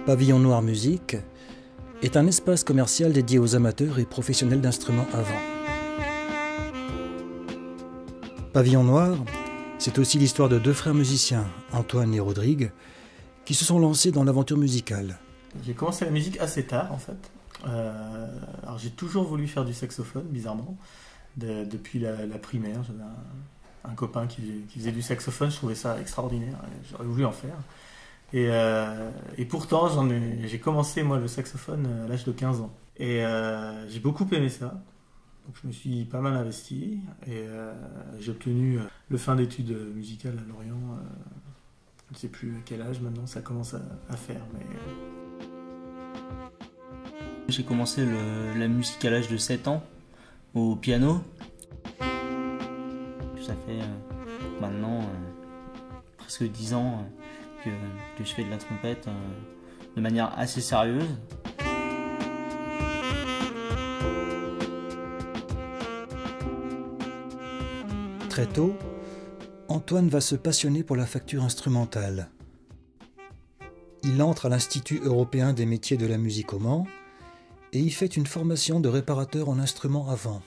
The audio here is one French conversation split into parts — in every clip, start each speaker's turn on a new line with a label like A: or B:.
A: Pavillon Noir Musique est un espace commercial dédié aux amateurs et professionnels d'instruments à vent. Pavillon Noir, c'est aussi l'histoire de deux frères musiciens, Antoine et Rodrigue, qui se sont lancés dans l'aventure musicale.
B: J'ai commencé la musique assez tard en fait. Alors j'ai toujours voulu faire du saxophone, bizarrement, depuis la primaire. J'avais un copain qui faisait du saxophone, je trouvais ça extraordinaire, j'aurais voulu en faire. Et pourtant, j'ai commencé moi le saxophone à l'âge de 15 ans. Et j'ai beaucoup aimé ça. Donc je me suis pas mal investi et j'ai obtenu le fin d'études musicales à Lorient. Je ne sais plus à quel âge maintenant ça commence à faire. Mais...
C: J'ai commencé la musique à l'âge de 7 ans au piano. Ça fait maintenant presque 10 ans que je fais de la trompette de manière assez sérieuse.
A: Très tôt, Antoine va se passionner pour la facture instrumentale. Il entre à l'Institut européen des métiers de la musique au Mans et y fait une formation de réparateur en instruments à vent.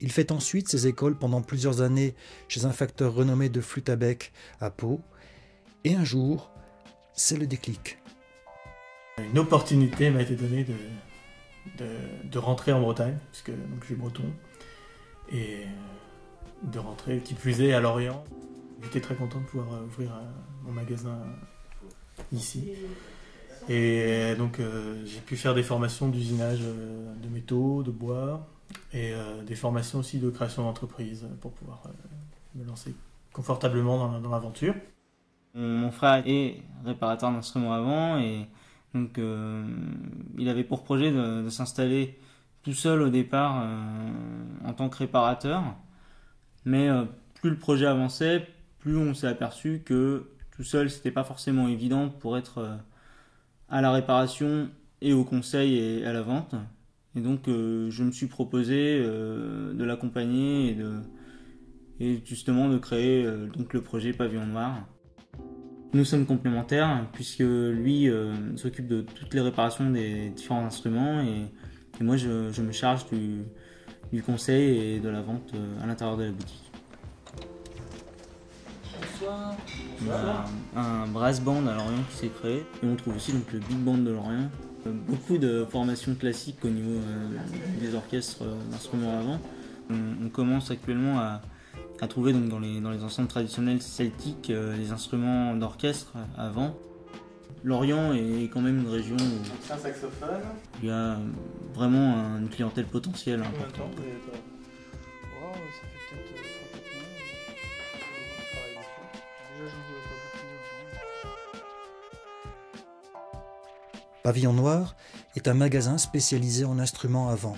A: Il fait ensuite ses écoles pendant plusieurs années chez un facteur renommé de flûte à bec à Pau. Et un jour, c'est le déclic.
B: Une opportunité m'a été donnée de rentrer en Bretagne, puisque donc, je suis breton, et de rentrer, qui plus est, à Lorient. J'étais très content de pouvoir ouvrir mon magasin ici. Et donc j'ai pu faire des formations d'usinage de métaux, de bois, et des formations aussi de création d'entreprise pour pouvoir me lancer confortablement dans l'aventure.
C: Mon frère est réparateur d'instruments à vent et donc il avait pour projet de s'installer tout seul au départ en tant que réparateur. Mais plus le projet avançait, plus on s'est aperçu que tout seul c'était pas forcément évident pour être à la réparation et au conseil et à la vente. Et donc je me suis proposé de l'accompagner et justement de créer donc le projet Pavillon Noir. Nous sommes complémentaires puisque lui s'occupe de toutes les réparations des différents instruments et moi je me charge du conseil et de la vente à l'intérieur de la boutique.
B: Bonsoir.
C: On a un brass band à Lorient qui s'est créé et on trouve aussi donc, le big band de Lorient. Beaucoup de formations classiques au niveau des orchestres d'instruments à vent. On commence actuellement à trouver donc, dans les ensembles traditionnels celtiques les instruments d'orchestre à vent. Lorient est quand même une région où
B: c'est un saxophone.
C: Il y a vraiment une clientèle potentielle importante.
B: Wow, ça fait peut-être 3-4 mois. Déjà, je ne jouais pas beaucoup.
A: Pavillon Noir est un magasin spécialisé en instruments à vent.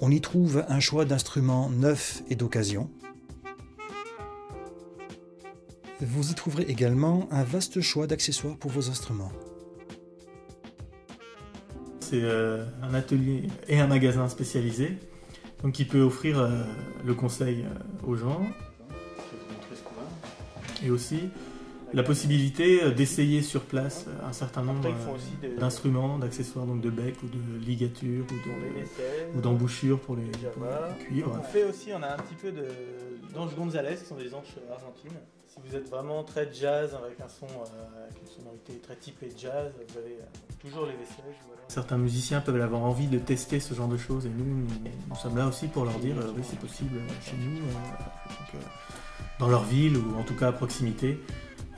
A: On y trouve un choix d'instruments neufs et d'occasion. Vous y trouverez également un vaste choix d'accessoires pour vos instruments.
B: C'est un atelier et un magasin spécialisé, donc qui peut offrir le conseil aux gens. Je vais vous montrer ce qu'on a. Et aussi la possibilité d'essayer sur place un certain nombre d'instruments, d'accessoires, donc de bec ou de ligatures ou d'embouchures pour les cuivres. On fait aussi, on a un petit peu d'anches Gonzalez qui sont des anches argentines. Si vous êtes vraiment très jazz avec un son, avec une sonorité très typée jazz, vous avez toujours les vaisselles. Certains musiciens peuvent avoir envie de tester ce genre de choses et nous sommes là aussi pour leur dire oui c'est possible chez nous, donc, dans leur ville ou en tout cas à proximité,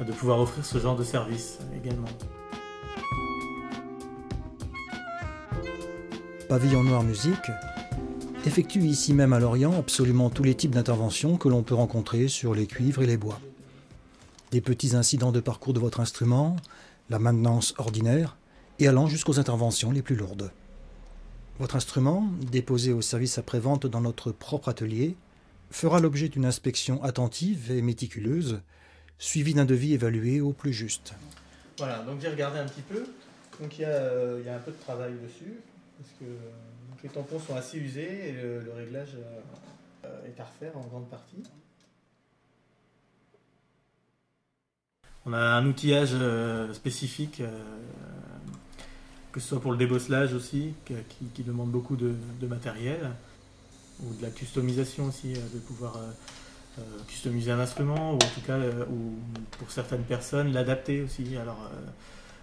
B: de pouvoir offrir ce genre de service également.
A: Pavillon Noir Musique effectue ici même à Lorient absolument tous les types d'interventions que l'on peut rencontrer sur les cuivres et les bois. Des petits incidents de parcours de votre instrument, la maintenance ordinaire et allant jusqu'aux interventions les plus lourdes. Votre instrument, déposé au service après-vente dans notre propre atelier, fera l'objet d'une inspection attentive et méticuleuse, suivie d'un devis évalué au plus juste.
B: Voilà, donc j'ai regardé un petit peu. Donc il y a un peu de travail dessus, parce que les tampons sont assez usés et le réglage est à refaire en grande partie. On a un outillage spécifique, que ce soit pour le débosselage aussi, qui demande beaucoup de matériel, ou de la customisation aussi, de pouvoir customiser un instrument, ou en tout cas, ou pour certaines personnes, l'adapter aussi. Alors,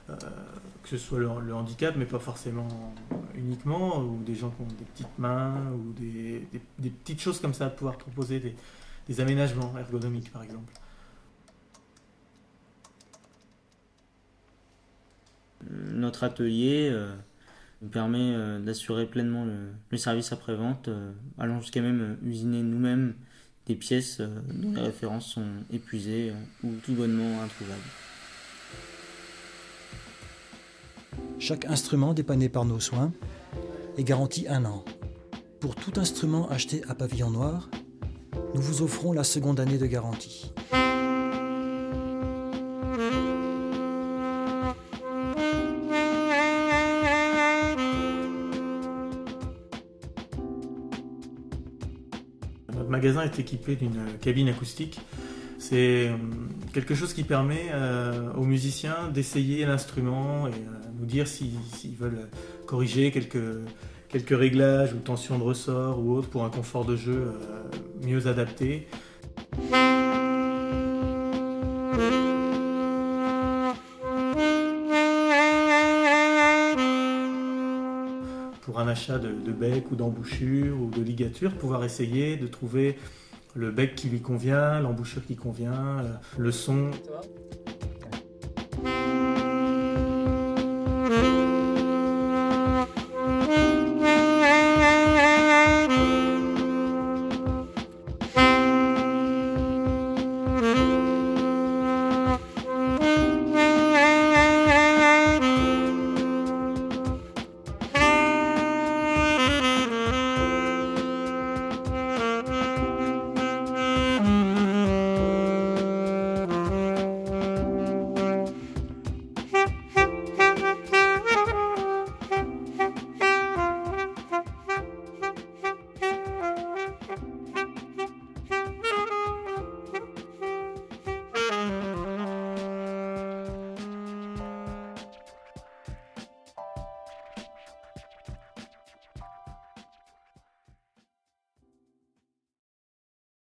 B: que ce soit le handicap, mais pas forcément uniquement, ou des gens qui ont des petites mains, ou des petites choses comme ça, de pouvoir proposer des aménagements ergonomiques, par exemple.
C: Notre atelier nous permet d'assurer pleinement le service après-vente, allant jusqu'à même usiner nous-mêmes des pièces dont les références sont épuisées ou tout bonnement introuvables.
A: Chaque instrument dépanné par nos soins est garanti 1 an. Pour tout instrument acheté à Pavillon Noir, nous vous offrons la seconde année de garantie.
B: Notre magasin est équipé d'une cabine acoustique. C'est quelque chose qui permet aux musiciens d'essayer l'instrument et nous dire s'ils veulent corriger quelques réglages ou tensions de ressort ou autres pour un confort de jeu mieux adapté. Pour un achat de bec ou d'embouchure ou de ligature, pouvoir essayer de trouver le bec qui lui convient, l'embouchure qui convient, le son.